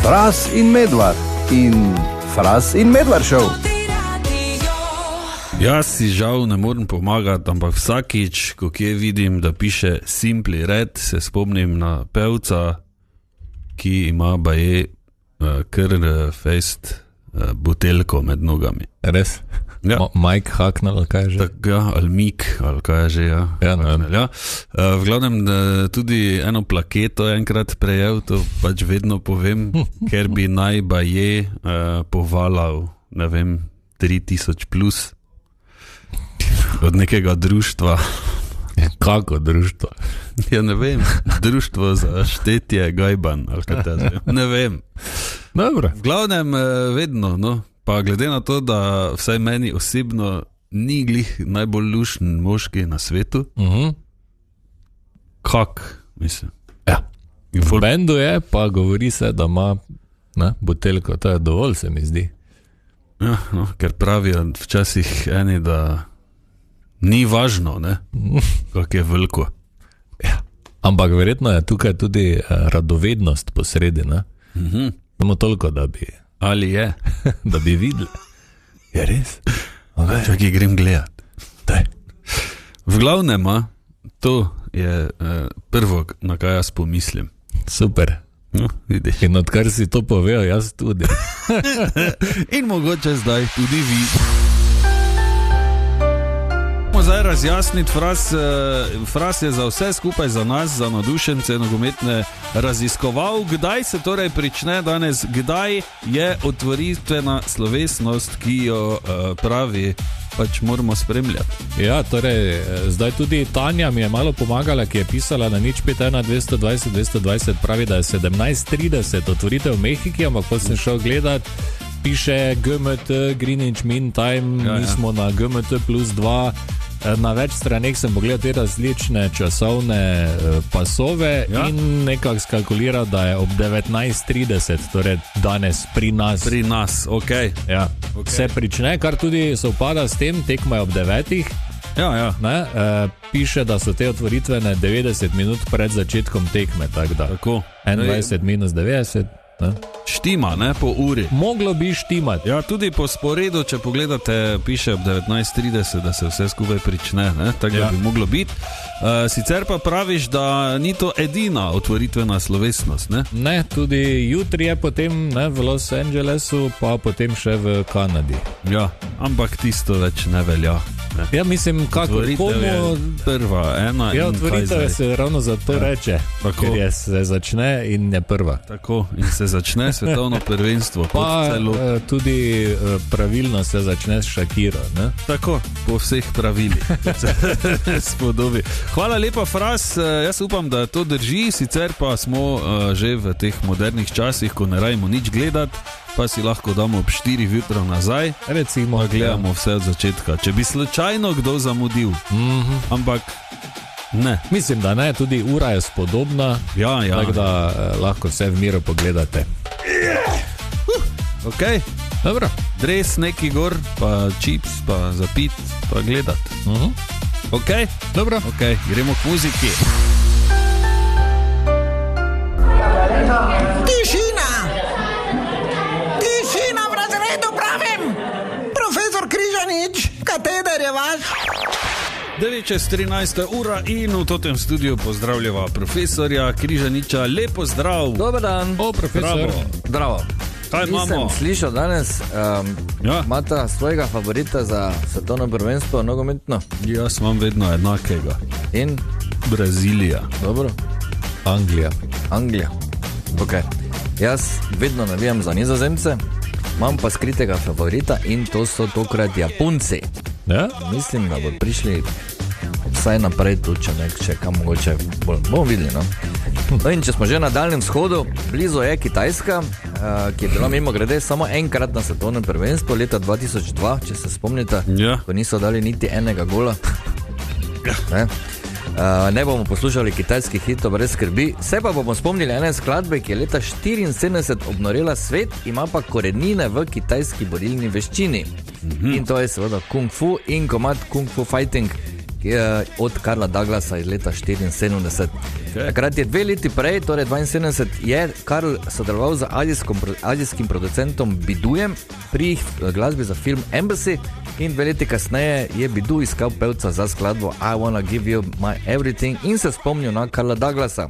Fras in Medvard in Fras in Medvard show. Jaz si žal ne morem pomagati, ampak vsakič, ko kje vidim, da piše Simply Red, se spomnim na pevca, ki ima baje kar fest buteljko med nogami. Res? Ja. Mike Hacknell, ali kaj je že? Tak, ja, ali Mik, ali kaj je že, ja. Ja. V glavnem tudi eno plaketo enkrat prejel, to pač vedno povem, ker bi naj baje povalal, ne vem, 3000 plus od nekega društva. Kako društvo? Ja, ne vem, društvo za štetje Gajban, ali kaj te zve. Ne vem. Dobro. V glavnem vedno, no. Pa glede na to, da vsaj meni osebno ni glih najbolj lušen moški na svetu, kak, mislim. Ja. V bendu je, pa govori se, da ima buteljko, to je dovolj, se mi zdi. Ja, no, ker pravijo včasih eni, da ni važno, ne, kak je veliko. Ja. Ampak verjetno je tukaj tudi radovednost posredi, ne? Samo toliko, da bi... Ali je? Da bi videli. Je res? Okay. Čakaj, grem gledat. Daj. V glavnem, to je prvo, na kaj jaz pomislim. Super. No, vidiš. In odkar si to povedal, jaz tudi. In mogoče zdaj tudi vi. Zdaj razjasniti, Fras je za vse skupaj, za nas, za navdušence nogometne raziskoval, kdaj se torej prične danes, kdaj je otvoritvena slovesnost, ki jo pravi, pač moramo spremljati. Ja, torej, zdaj tudi Tanja mi je malo pomagala, ki je pisala na 051-220-220, pravi, da je 17:30 otvoritev v Mehiki, ampak ko sem šel gledat, piše GMT, Greenwich Mean Time, mi smo na GMT plus 2, na več straneh sem pogledal te različne časovne pasove in nekako skalkuliral, da je ob 19:30, torej danes pri nas. Pri nas, okej. Ja. Okay. Se prične, kar tudi sovpada s tem, tekma je ob 9. Ja. Piše, da so te otvoritvene 90 minut pred začetkom tekme, tako da. Tako. 21 minus 90. Štima, ne, po uri. Moglo bi štimati. Ja, tudi po sporedu, če pogledate, piše ob 19:30, da se vse skupaj prične, ne, tako da bi moglo biti. Sicer pa praviš, da ni to edina otvoritvena slovesnost, ne? Ne, tudi jutri je potem, ne, v Los Angelesu, pa potem še v Kanadi. Ja, ampak tisto več ne velja. Ne. Ja, mislim, kako je prva, ena ja, in otvoritev se ravno zato reče, tako. Ker se začne in je prva. Tako, in se začne svetovno prvenstvo. Pa tudi pravilno se začne s Shakiro, ne? Tako, po vseh pravilih. Spodobi. Hvala lepa, Fras, jaz upam, da to drži, sicer pa smo že v teh modernih časih, ko ne rajmo nič gledati, pa si lahko damo ob 4 jutra nazaj, recimo, pa gledamo vse od začetka. Če bi slučajno kdo zamudil, ampak ne. Mislim, da ne, tudi ura je spodobna, tako da lahko vse v miru pogledate. Ok, dobro. Dres neki gor, pa čips, pa zapit, pa gledati. Ok, dobro. Ok, gremo k muziki. Tišina! Tišina v razredu, pravim! Profesor Križanič, kateder je vaš? 9:13 ura in v tem studiu pozdravljava profesorja Križaniča. Lepo zdrav. Dober dan. O, profesor. Zdravo. Kaj imamo? Nisem slišal danes, imata svojega favorita za svetovno prvenstvo nogometno? Jaz imam vedno enakega. In? Brazilija. Dobro. Anglija. Ok. Jaz vedno navijam za Nizozemce, imam pa skritega favorita in to so tokrat Japonci. Ja? Mislim, da bodo prišli vsaj naprej tu, če kam mogoče bolj. Bomo videli, no? No in če smo že na Daljnem vzhodu, blizu je Kitajska, ki je bila mimo grede samo enkrat na svetovnem prvenstvu leta 2002, če se spomnite, ko niso dali niti enega gola. Ne bomo poslušali kitajskih hitov brez skrbi, se pa bomo spomnili ene skladbe, ki je leta 1974 obnorela svet, ima pa korenine v kitajski borilni veščini. In to je seveda Kung Fu in komad Kung Fu Fighting, od Karla Douglasa iz leta 1974. Takrat je 2 leti prej, torej 72, je Karl sodeloval z azijskim producentom Bidujem pri glasbi za film Embassy in 2 leti kasneje je Bidu iskal pevca za skladbo I Wanna Give You My Everything in se spomnil na Karla Douglasa.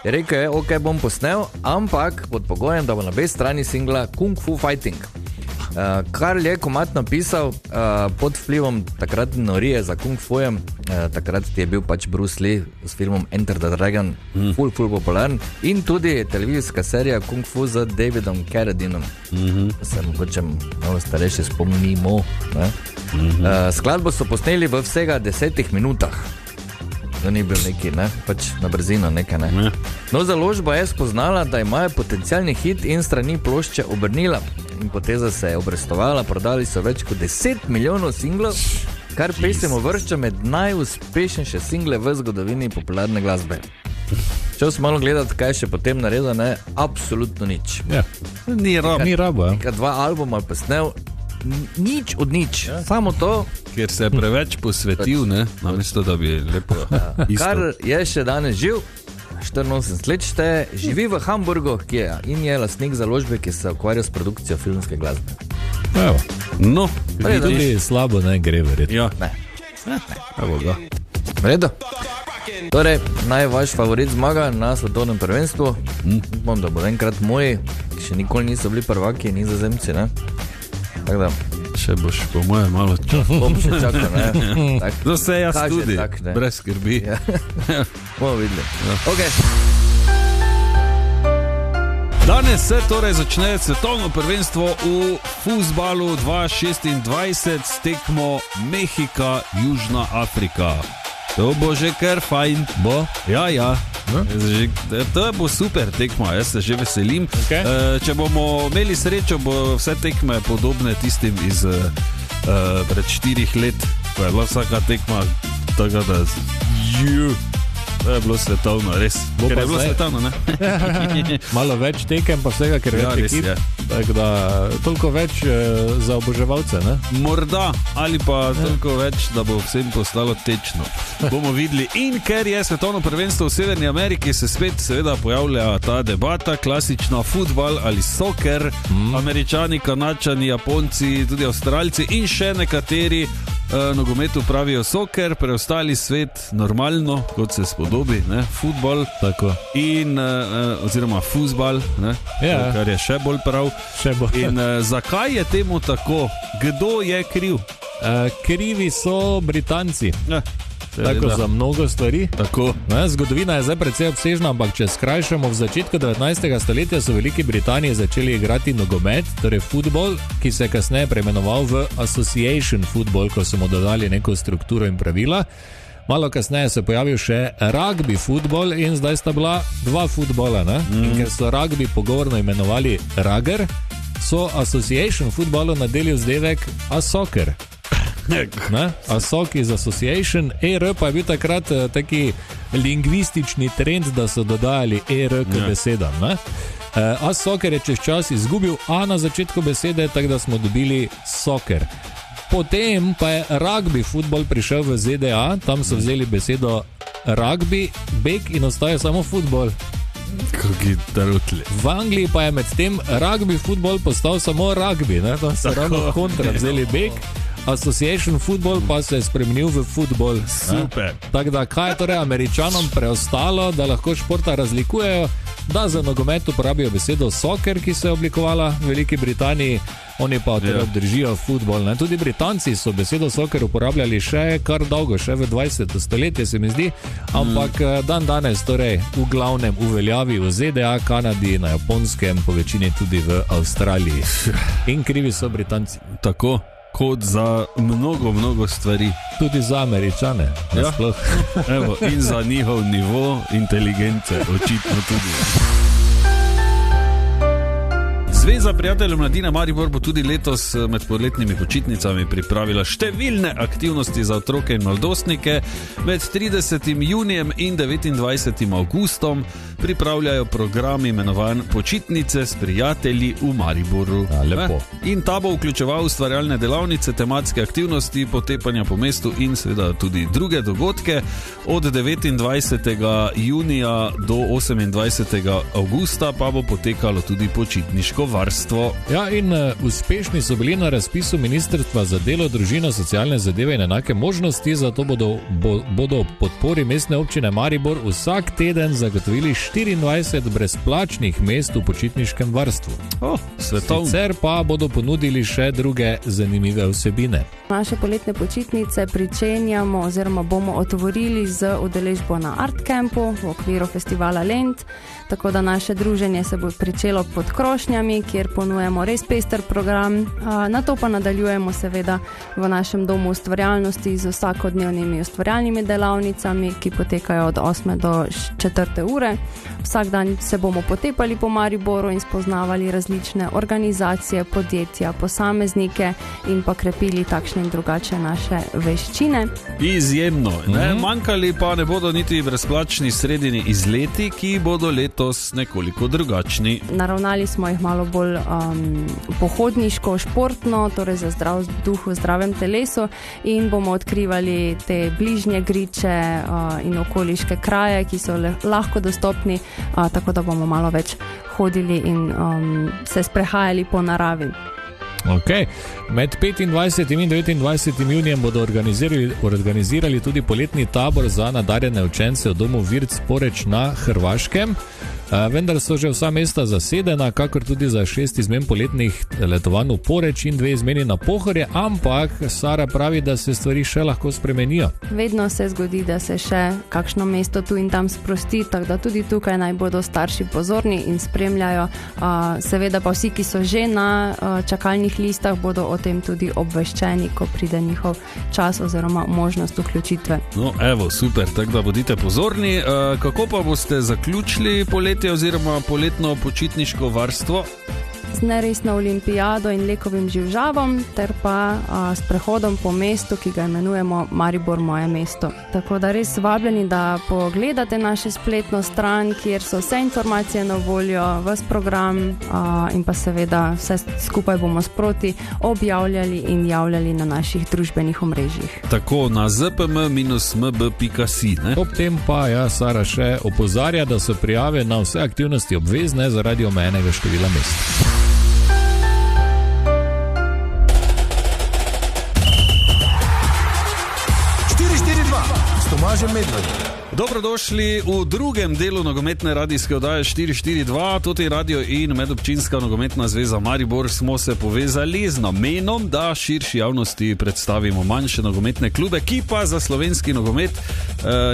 Je rekel je, ok, bom posnel, ampak pod pogojem, da bo na B strani singla Kung Fu Fighting. Karl je komad napisal pod vplivom takratne norije za Kung Fujem, takrat je bil pač Bruce Lee s filmom Enter the Dragon ful popularen in tudi televizijska serija Kung Fu z Davidom Carradinom. Se mogoče malo starejši spomnimo. Skladbo so posneli v vsega 10 minutah. To ni bil neki, ne? Pač na brzino nekaj, ne? No, založba je spoznala, da imajo potencialni hit in strani plošče obrnila. In poteza se je obrestovala, prodali so več kot 10 milijonov singlov, kar pesem uvršča med najuspešnejše single v zgodovini popularne glasbe. Če smo malo gledati, kaj še potem naredil, ne? Absolutno nič. Ja. Ni rabo, ja. 2 albuma posnel, nič od nič, samo to. Ker se je preveč posvetil, ne? Namesto, da bi lepo isto. Kar je še danes živ, 84 let šteje, živi v Hamburgu, in je lastnik založbe, ki se ukvarja s produkcijo filmske glasbe. Evo. No, tudi slabo ne gre verjetno. Ja. Ne. Evo ga. V redu. Torej, naj vaš favorit zmaga na svetovnem prvenstvu. Upam, da bo enkrat moji, ki še nikoli niso bili prvaki, Nizozemci, ne? Tako da še boš po moje malo čakal. Bom še čakal, ne? To se jaz Kaže tudi, tak, ne. brez skrbi. Ja. Bomo videli. Ok. Danes se torej začne svetovno prvenstvo v fuzbalu 2026 s tekmo Mehika, Južna Afrika. To bo že kar fajn. Bo? Ja. To bo super tekma, jaz se že veselim. Okay. Če bomo imeli srečo, bo vse tekme podobne tistim iz pred 4 let, ko je bila vsaka tekma tako, da to je bilo svetovno, res. Ker je bilo svetovno, ne? Malo več tekem pa vsega, ker Ja, več res ekip. je. Tako da toliko več za oboževalce, ne? Morda, ali pa toliko več, da bo vsem postalo tečno. Bomo videli. In ker je svetovno prvenstvo v Severni Ameriki, se spet seveda pojavlja ta debata, klasična futbal ali soccer, Američani, Kanačani, Japonci, tudi Avstralci in še nekateri nogometu pravijo soccer, preostali svet normalno, kot se spodobi, ne, futbol. Tako. In, oziroma fuzbal, ne, Ja. kar je še bolj prav. Še bo. In zakaj je temu tako? Kdo je kriv? Krivi so Britanci. Ja, Tako za mnogo stvari. Tako. Ne, zgodovina je zdaj precej obsežna, ampak če skrajšamo, v začetku 19. stoletja so v Veliki Britaniji začeli igrati nogomet, torej futbol, ki se je kasneje preimenoval v Association Football, ko so mu dodali neko strukturo in pravila. Malo kasneje se je pojavil še rugby futbol in zdaj sta bila 2 futbola. In ker so rugby pogovorno imenovali rugger, so Association Footballu nadeli vzdevek A-soccer. A-soc iz Association, ER pa je bil takrat taki lingvistični trend, da so dodajali ER k besedam. A-soccer je čez čas izgubil A na začetku besede, tako da smo dobili soccer. Potem pa je rugby futbol prišel v ZDA, tam so vzeli besedo rugby, bek in ostaje samo futbol. Kaki tarutli. V Angliji pa je med tem rugby futbol postal samo rugby, ne? Tam so ravno kontra vzeli bek, Association Football pa se je spremenil v futbol. Super. Tako da, kaj je torej Američanom preostalo, da lahko športa razlikujejo, da za nogomet uporabijo besedo soccer, ki se je oblikovala v Veliki Britaniji, oni pa torej držijo futbol. Ne? Tudi Britanci so besedo soccer uporabljali še kar dolgo, še v 20. stoletje se mi zdi, ampak dan danes torej v glavnem uveljavi v ZDA, Kanadi, na Japonskem, po večini tudi v Avstraliji. In krivi so Britanci. Tako. Kot za mnogo stvari. Tudi za Američane. Ja. Evo, in za njihov nivo inteligence, očitno tudi. Zveza prijateljev mladine Maribor bo tudi letos med poletnimi počitnicami pripravila številne aktivnosti za otroke in mladostnike. Med 30. junijem in 29. avgustom pripravljajo program imenovan Počitnice s prijatelji v Mariboru. Lepo. In ta bo vključeval ustvarjalne delavnice, tematske aktivnosti, potepanja po mestu in seveda tudi druge dogodke. Od 29. junija do 28. avgusta pa bo potekalo tudi počitniško varstvo. Ja, in uspešni so bili na razpisu Ministrstva za delo, družino, socialne zadeve in enake možnosti, zato bodo ob podpori mestne občine Maribor vsak teden zagotovili 24 brezplačnih mest v počitniškem varstvu. Svetovno. Sicer pa bodo ponudili še druge zanimive vsebine. Naše poletne počitnice pričenjamo oziroma bomo otvorili z udeležbo na Art Campu v okviru festivala Lent, tako da naše druženje se bo pričelo pod krošnjami, kjer ponujemo res pester program. Nato pa nadaljujemo seveda v našem domu ustvarjalnosti z vsakodnevnimi ustvarjalnimi delavnicami, ki potekajo od 8. do 4. ure. Vsak dan se bomo potepali po Mariboru in spoznavali različne organizacije, podjetja, posameznike in pa krepili takšne in drugače naše veščine. Izjemno. Manjkali pa ne bodo niti brezplačni sredini izleti, ki bodo letos nekoliko drugačni. Naravnali smo jih malo bolj pohodniško, športno, torej za zdrav duh v zdravem telesu, in bomo odkrivali te bližnje griče in okoliške kraje, ki so lahko dostopni, tako da bomo malo več hodili in se sprehajali po naravi. Okay. Med 25. in 29. junijem bodo organizirali tudi poletni tabor za nadarjene učence v domu Virc Poreč na Hrvaškem. Vendar so že vsa mesta zasedena, kakor tudi za 6 izmen poletnih letovanj v Poreč in 2 izmeni na Pohorje, ampak Sara pravi, da se stvari še lahko spremenijo. Vedno se zgodi, da se še kakšno mesto tu in tam sprosti, tako da tudi tukaj naj bodo starši pozorni in spremljajo. Seveda pa vsi, ki so že na čakalnih listah, bodo o tem tudi obveščeni, ko pride njihov čas oziroma možnost vključitve. No, evo, super, tako da bodite pozorni. Kako pa boste zaključili poletje oziroma poletno počitniško varstvo? Z neresno olimpijado in lekovim živžavom ter pa s prehodom po mestu, ki ga imenujemo Maribor moje mesto. Tako da res vabljeni, da pogledate našo spletno stran, kjer so vse informacije na voljo, ves program in pa seveda vse skupaj bomo sproti objavljali in javljali na naših družbenih omrežjih. Tako na zpm-mb.si. Ob tem pa Sara še opozarja, da so prijave na vse aktivnosti obvezne zaradi omejenega števila mest. Dobrodošli v drugem delu nogometne radijske oddaje 442, tudi radio in medobčinska nogometna zveza Maribor smo se povezali z namenom, da širši javnosti predstavimo manjše nogometne klube, ki pa za slovenski nogomet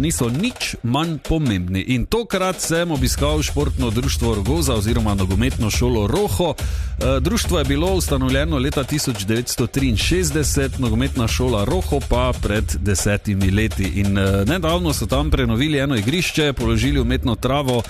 niso nič manj pomembni. In tokrat sem obiskal športno društvo Rogoza oziroma nogometno šolo Roho. Društvo je bilo ustanovljeno leta 1963, nogometna šola Roho pa pred 10 leti. In nedavno so tam prenovili eno igrišče, položili umetno travo,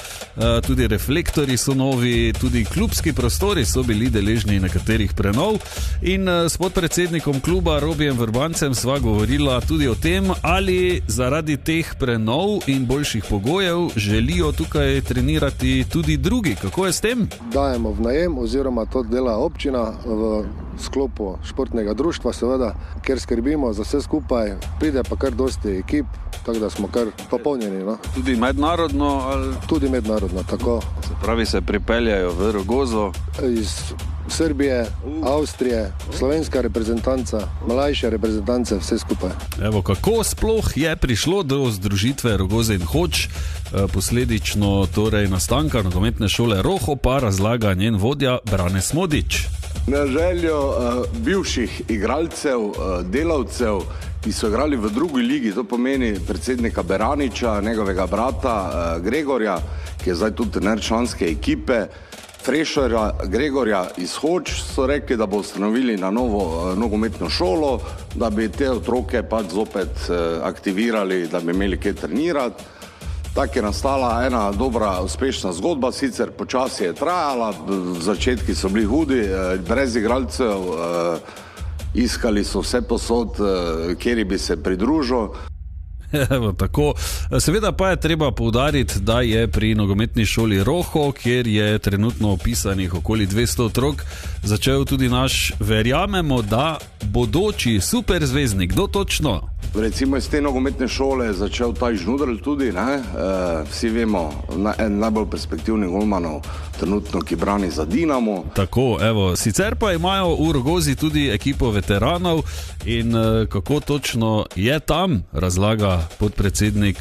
tudi reflektori so novi, tudi klubski prostori so bili deležni nekaterih prenov. In s podpredsednikom kluba Robijem Vrbancem sva govorila tudi o tem, ali zaradi teh prenov in boljših pogojev želijo tukaj trenirati tudi drugi. Kako je s tem? Dajemo v najem oziroma to dela občina v sklopu športnega društva, seveda, ker skrbimo za vse skupaj, pride pa kar dosti ekip, tako da smo kar popolnjeni. No? Tudi mednarodno? Ali... Tudi mednarodno, tako. Se pravi, se pripeljajo v Rogozo? Iz Srbije, Avstrije, slovenska reprezentanca, mlajše reprezentance, vse skupaj. Evo, kako sploh je prišlo do združitve Rogoze in Hoč, posledično torej nastanka nogometne šole Roho, pa razlaga njen vodja Brane Smodič. Na željo bivših igralcev, delavcev, ki so igrali v drugi ligi, to pomeni predsednika Beraniča, njegovega brata Gregorja, ki je zdaj tudi trener članske ekipe, Frešerja Gregorja iz Hoč, so rekli, da bo ustanovili na novo nogometno šolo, da bi te otroke pač zopet aktivirali, da bi imeli kaj trenirati. Tako je nastala ena dobra, uspešna zgodba, sicer počasi je trajala, začetki so bili hudi, brez igralcev, iskali so vse posod, kjer bi se pridružil. Evo, tako. Seveda pa je treba poudariti, da je pri nogometni šoli Roho, kjer je trenutno opisanih okoli 200 otrok, začel tudi naš, verjamemo, da bodoči superzvezdnik. Kdo točno? Recimo iz te nogometne šole je začel Taj Žnudrl tudi, ne? Vsi vemo, en najbolj perspektivnih golmanov trenutno, ki brani za Dinamo. Tako, evo, sicer pa imajo v Rogozi tudi ekipo veteranov in kako točno je tam, razlaga podpredsednik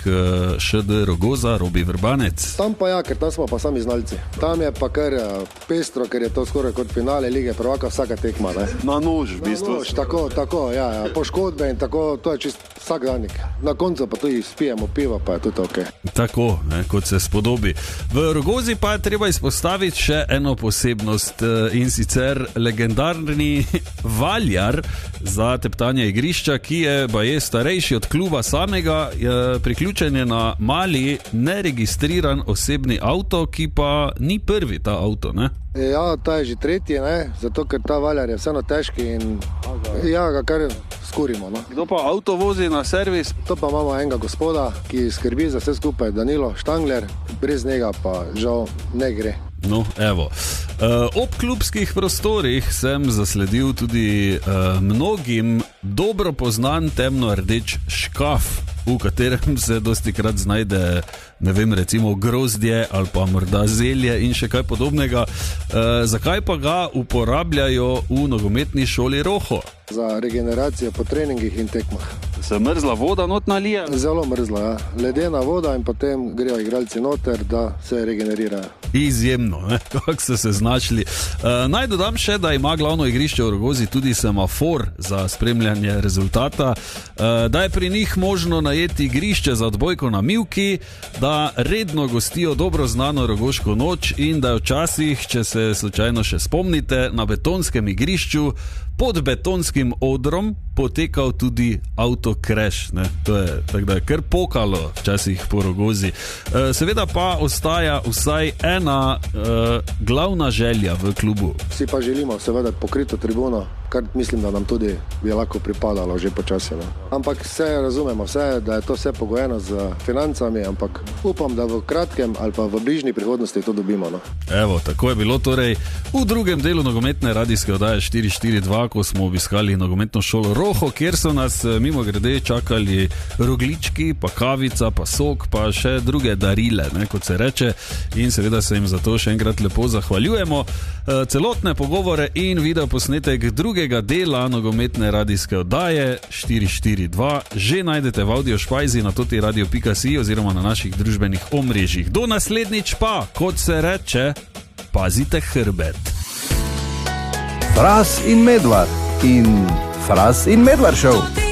ŠD Rogoza, Robi Vrbanec. Tam pa ja, ker tam smo pa sami znalci. Tam je pa kar pestro, ker je to skoraj kot finale lige prvaka, vsaka tekma, ne? Na nož, v bistvu. Tako, ja, poškodbe in tako, to je čist vsak danik. Na koncu pa tudi spijemo pivo, pa je tudi ok. Tako, ne, kot se spodobi. V Rogozi pa je treba izpostaviti še eno posebnost in sicer legendarni valjar za teptanje igrišča, ki je baje starejši od kluba samega, priključen je na mali neregistriran osebni avto, ki pa ni prvi ta avto, ne? Ja, ta je že tretji, ne? Zato ker ta valjar je vseeno težki in ja, ga kar skurimo, no. Kdo pa avto vozi na servis? To pa imamo enega gospoda, ki skrbi za vse skupaj, Danilo Štangler, brez njega pa žal ne gre. No, evo. Ob klubskih prostorih sem zasledil tudi mnogim dobro poznan temno-rdeč škaf, v katerem se dostikrat znajde, ne vem, recimo grozdje ali pa morda zelje in še kaj podobnega. Zakaj pa ga uporabljajo v nogometni šoli Roho? Za regeneracijo po treningih in tekmah. Se mrzla voda not nalije? Zelo mrzla, ja. Ledena voda in potem grejo igralci noter, da se regenerirajo. Izjemno, ne? Kako so se znašli. Naj dodam še, da ima glavno igrišče v Rogozi tudi semafor za spremljanje rezultata, da je pri njih možno najeti igrišče za odbojko na mivki, da redno gostijo dobro znano rogoško noč in da včasih, če se slučajno še spomnite, na betonskem igrišču pod betonskim odrom potekal tudi avtokrash, ne? To je, tako da je kar pokalo včasih po Rogozi. Seveda pa ostaja vsaj ena glavna želja v klubu. Vsi pa želimo seveda pokrito tribuno, kar mislim, da nam tudi bi lahko pripadalo že počasi, ne? Ampak vse razumemo, da je to vse pogojeno z financami, ampak upam, da v kratkem ali pa v bližnji prihodnosti to dobimo, no? Evo, tako je bilo torej v drugem delu nogometne radijske oddaje 442, ko smo obiskali nogometno šolo Roho, kjer so nas mimogrede čakali roglički, pa kavica, pa sok, pa še druge darile, ne, kot se reče, in seveda se jim za to še enkrat lepo zahvaljujemo. Celotne pogovore in videoposnetek drugega dela nogometne radijske oddaje 442 že najdete v audio špajzi na totiradio.si oziroma na naših družbenih omrežjih. Do naslednjič pa, kot se reče, pazite hrbet. Fras in Medvard in Fras in Medvard Show.